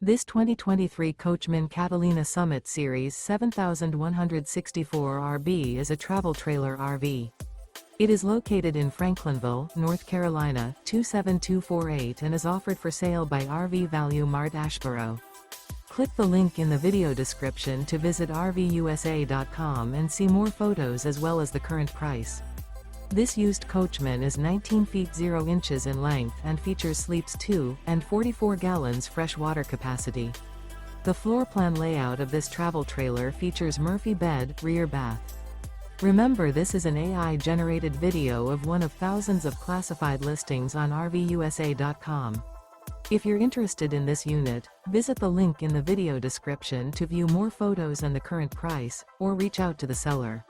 This 2023 Coachmen Catalina Summit Series 7164 RB is a travel trailer RV. It is located in Franklinville, North Carolina, 27248 and is offered for sale by RV Value Mart Asheboro. Click the link in the video description to visit RVUSA.com and see more photos as well as the current price. This used Coachman is 19 feet 0 inches in length and features sleeps 2 and 44 gallons fresh water capacity. The floor plan layout of this travel trailer features Murphy bed, rear bath. Remember, this is an AI-generated video of one of thousands of classified listings on RVUSA.com. If you're interested in this unit, visit the link in the video description to view more photos and the current price, or reach out to the seller.